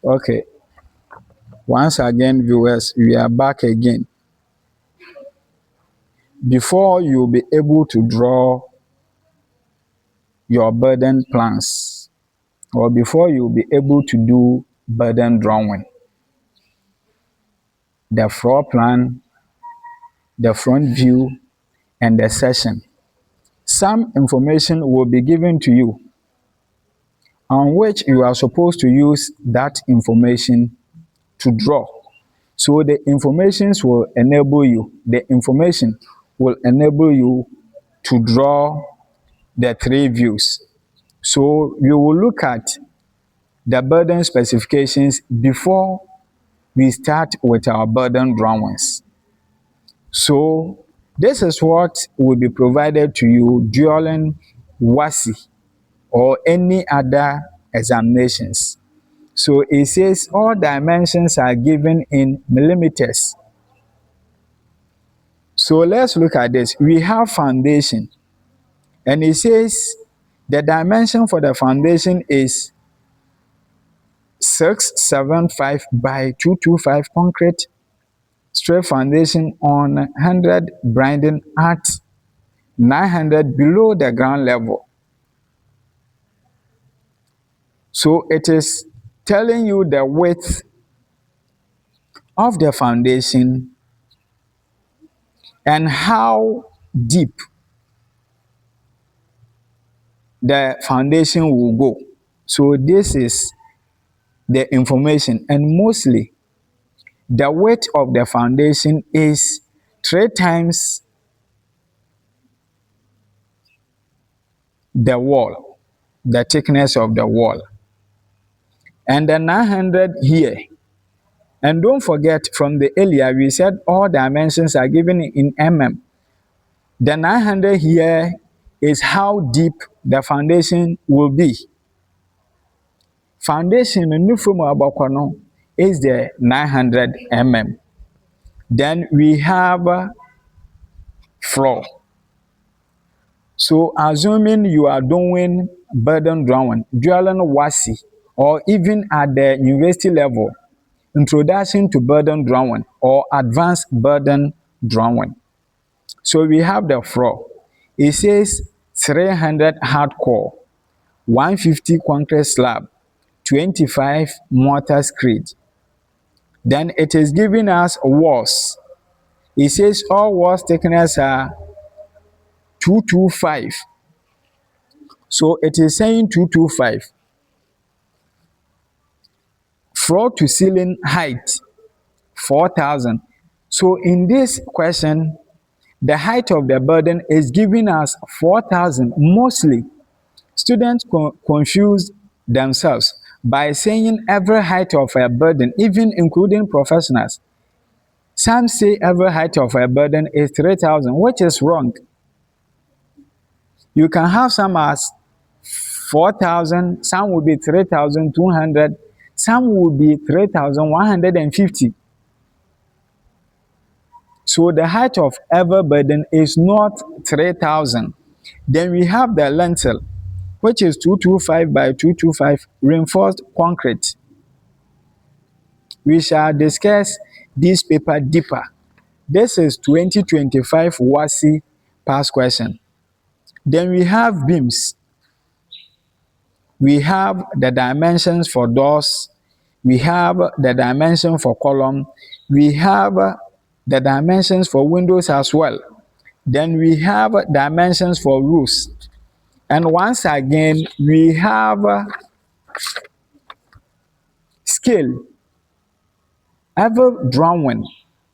Okay, once again, viewers, we are back again. Before you'll be able to draw your burden plans, or before you'll be able to do burden drawing, the floor plan, the front view, and the section, some information will be given to you on which you are supposed to use that information to draw. So the informations will enable you, the information will enable you to draw the three views. So we will look at the burden specifications before we start with our burden drawings. So this is what will be provided to you during WASI or any other examinations. So it says all dimensions are given in millimeters. So let's look at this. We have foundation, and it says the dimension for the foundation is 675 by 225 concrete straight foundation on 100 grinding at 900 below the ground level. So it is telling you the width of the foundation and how deep the foundation will go. So this is the information, and mostly the width of the foundation is 3 times the wall, the thickness of the wall, and the 900 here. And don't forget, from the earlier we said all dimensions are given in mm. The 900 here is how deep the foundation will be. Foundation in Nufumu is the 900 mm. Then we have floor. So assuming you are doing burden drawing during WASI or even at the university level, introduction to burden drawing or advanced burden drawing. So we have the floor. It says 300 hardcore, 150 concrete slab, 25 mortar screed. Then it is giving us walls. It says all walls thickness are 225. So it is saying 225. Floor to ceiling height 4,000. So in this question, the height of the burden is giving us 4,000. Mostly students confuse themselves by saying every height of a burden, even including professionals. Some say every height of a burden is 3,000, which is wrong. You can have some as 4,000, some will be 3,200, some will be 3,150. So the height of every burden is not 3,000. Then we have the lintel, which is 225 by 225 reinforced concrete. We shall discuss this paper deeper. This is 2025 WASI past question. Then we have beams. We have the dimensions for doors. We have the dimension for column. We have the dimensions for windows as well. Then we have dimensions for roofs. And once again, we have scale. Every drawing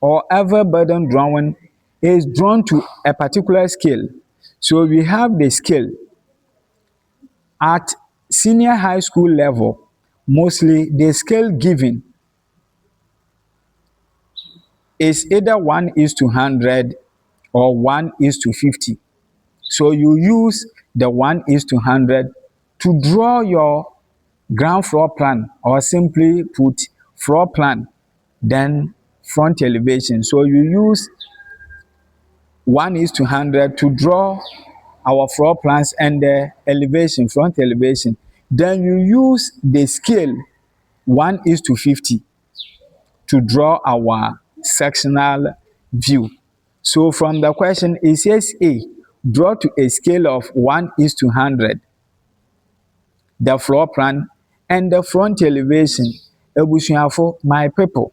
or every burden drawing is drawn to a particular scale. So we have the scale at senior high school level. Mostly the scale given is either 1:100 or 1:50. So you use the 1:100 to draw your ground floor plan, or simply put floor plan, then front elevation. So you use 1:100 to draw our floor plans and the elevation, front elevation. Then you use the scale 1:50 to draw our sectional view. So from the question, it says A, draw to a scale of 1:100 the floor plan and the front elevation. Ebusuafo, my people.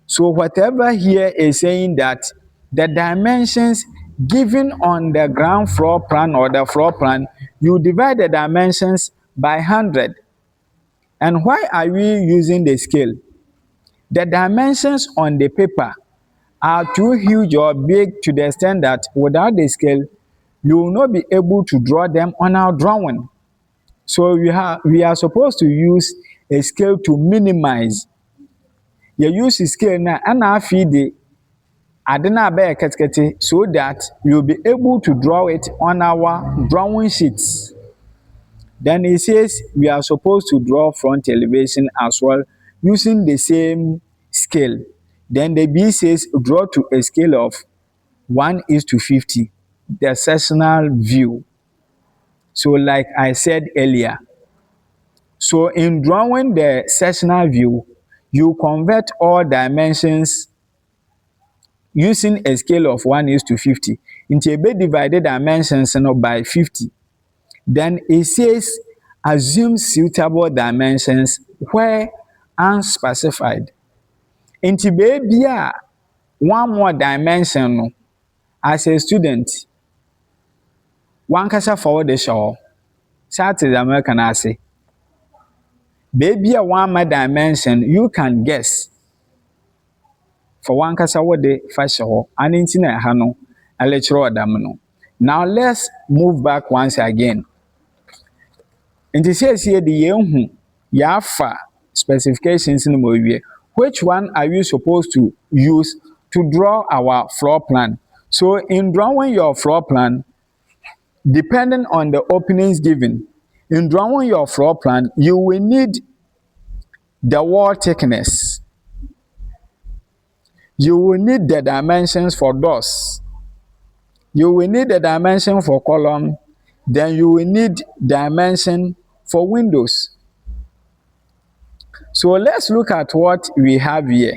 So whatever here is saying that the dimensions given on the ground floor plan or the floor plan, you divide the dimensions by 100. And why are we using the scale? The dimensions on the paper are too huge or big to the extent that without the scale, you will not be able to draw them on our drawing. So we are supposed to use a scale to minimize. You use a scale now and I feed the adena abɛyɛ ketekete so that you'll be able to draw it on our drawing sheets. Then it says we are supposed to draw front elevation as well using the same scale. Then the B says draw to a scale of 1:50 the sectional view. So like I said earlier, so in drawing the sectional view, you convert all dimensions using a scale of 1:50. Nti ebe divided dimensions by 50. Then it says assume suitable dimensions where unspecified. Nti baby one more dimension no, as a student one kasa forward the show. Saturday American I say baby one more dimension you can guess for one kasa what the fashion and nti na ha no lecture adam no. Now let's move back once again. Nti says here the yehu yafa specifications in the which one are you supposed to use to draw our floor plan? So in drawing your floor plan, depending on the openings given, in drawing your floor plan, you will need the wall thickness. You will need the dimensions for doors. You will need the dimension for column. Then you will need dimension for windows. So let's look at what we have here.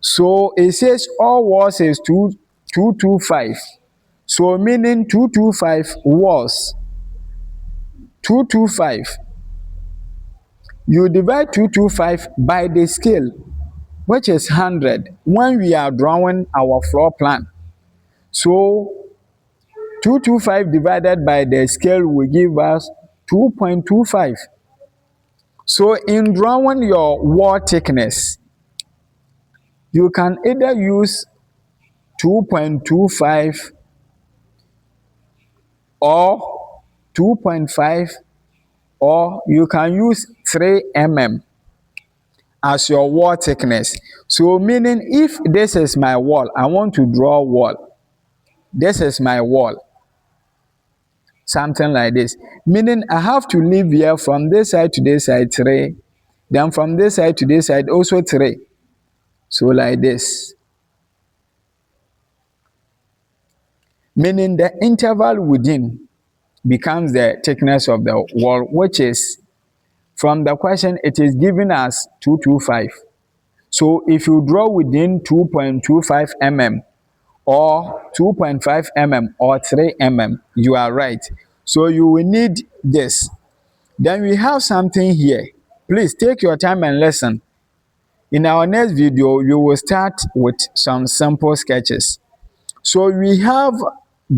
So it says all walls is 225. So meaning 225 walls. 225. You divide 225 by the scale, which is 100 when we are drawing our floor plan. So 225 divided by the scale will give us 2.25. So in drawing your wall thickness, you can either use 2.25 or 2.5 or you can use 3 mm as your wall thickness. So meaning if this is my wall, I want to draw a wall. This is my wall. Something like this. Meaning I have to leave here from this side to this side 3. Then from this side to this side also 3. So like this. Meaning the interval within becomes the thickness of the wall, which is from the question it is given as 225. So if you draw within 2.25 mm or 2.5 mm or 3 mm, you are right. So you will need this. Then we have something here. Please take your time and listen. In our next video, you will start with some simple sketches. So we have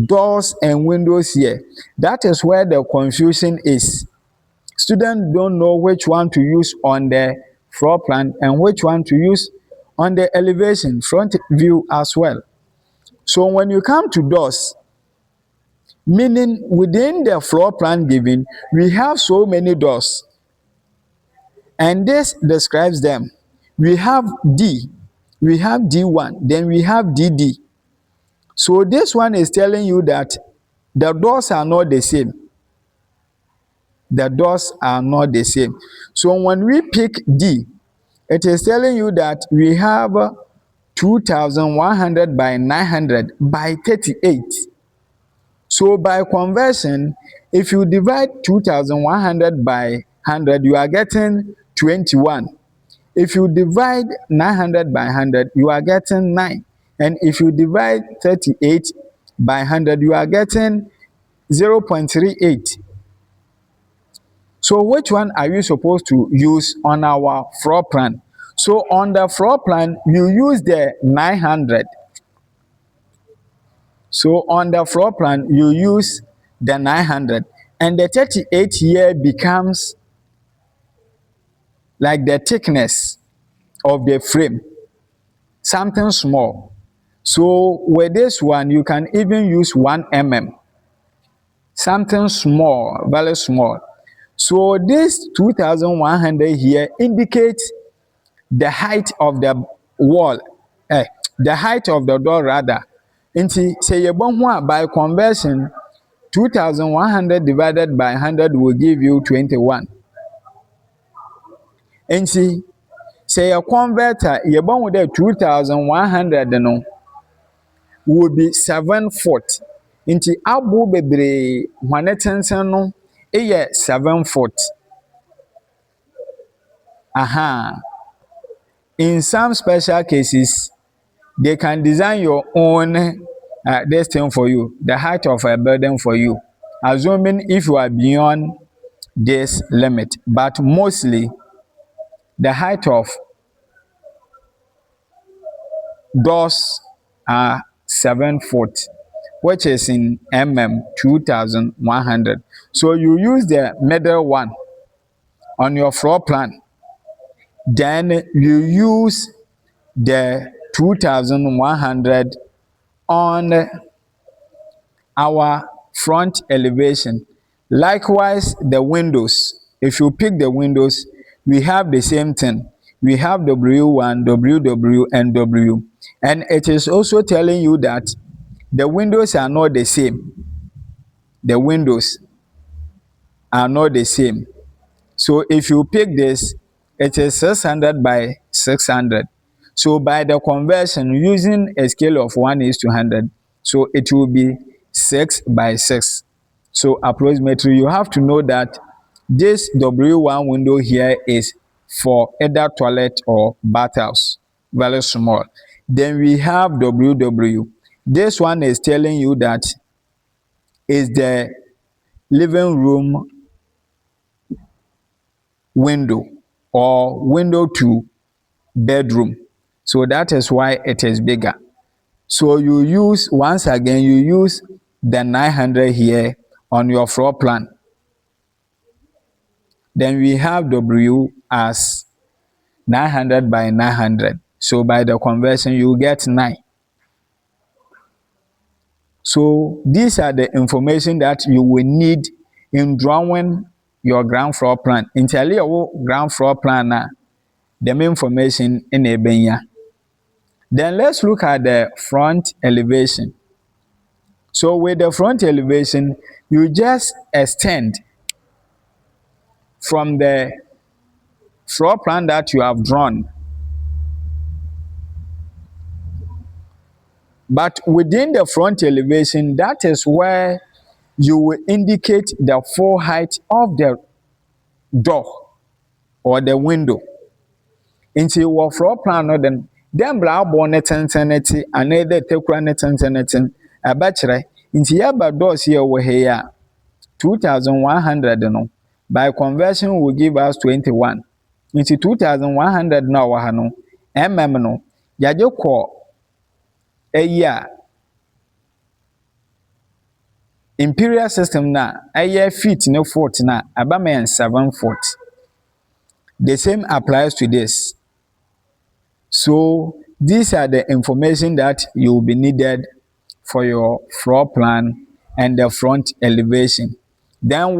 doors and windows here. That is where the confusion is. Students don't know which one to use on the floor plan and which one to use on the elevation front view as well. So when you come to doors, meaning within the floor plan given, we have so many doors. And this describes them. We have D, we have D1, then we have DD. So this one is telling you that the doors are not the same. The doors are not the same. So when we pick D, it is telling you that we have 2,100 by 900 by 38. So by conversion, if you divide 2,100 by 100, you are getting 21. If you divide 900 by 100, you are getting 9. And if you divide 38 by 100, you are getting 0.38. So which one are you supposed to use on our floor plan? So on the floor plan, you use the 900. So on the floor plan, you use the 900. And the 38 here becomes like the thickness of the frame, something small. So with this one, you can even use 1 mm, something small, very small. So this 2,100 here indicates the height of the wall, the height of the door rather. Nti say yɛbɔ by conversion, 2,100 divided by 100 will give you 21. Nti say a converter yɛbɔ the 2,100 no will be 7 foot. Nti abo bebree hwane tenten no 7 foot. In some special cases, they can design your own this thing for you, the height of a building for you, assuming if you are beyond this limit. But mostly, the height of doors are 7 foot, which is in mm 2,100. So you use the middle one on your floor plan. Then you use the 2,100 on our front elevation. Likewise, the windows. If you pick the windows, we have the same thing. We have W1, WW, and W. And it is also telling you that the windows are not the same. The windows are not the same. So if you pick this, it is 600 by 600. So by the conversion, using a scale of 1:100, so it will be 6 by 6. So approximately, you have to know that this W1 window here is for either toilet or bathhouse, very small. Then we have WW. This one is telling you that is the living room window or window to bedroom. So that is why it is bigger. So you use, once again, you use the 900 here on your floor plan. Then we have W as 900 by 900. So by the conversion, you get 9. So these are the information that you will need in drawing your ground floor plan. In your ground floor plan, the main information in a benya. Then let's look at the front elevation. So with the front elevation, you just extend from the floor plan that you have drawn. But within the front elevation, that is where you will indicate the full height of the door or the window. Into your floor plan, then bla bonnet and another tekuranet and a bachelor. Into your doors here over here 2,100 no. By conversion will give us 21. Into 2,100 now wahano. No. Yajo ko a year. Imperial system na a year feet no 40 na abaman 7 foot. The same applies to this. So these are the information that you will be needed for your floor plan and the front elevation. Then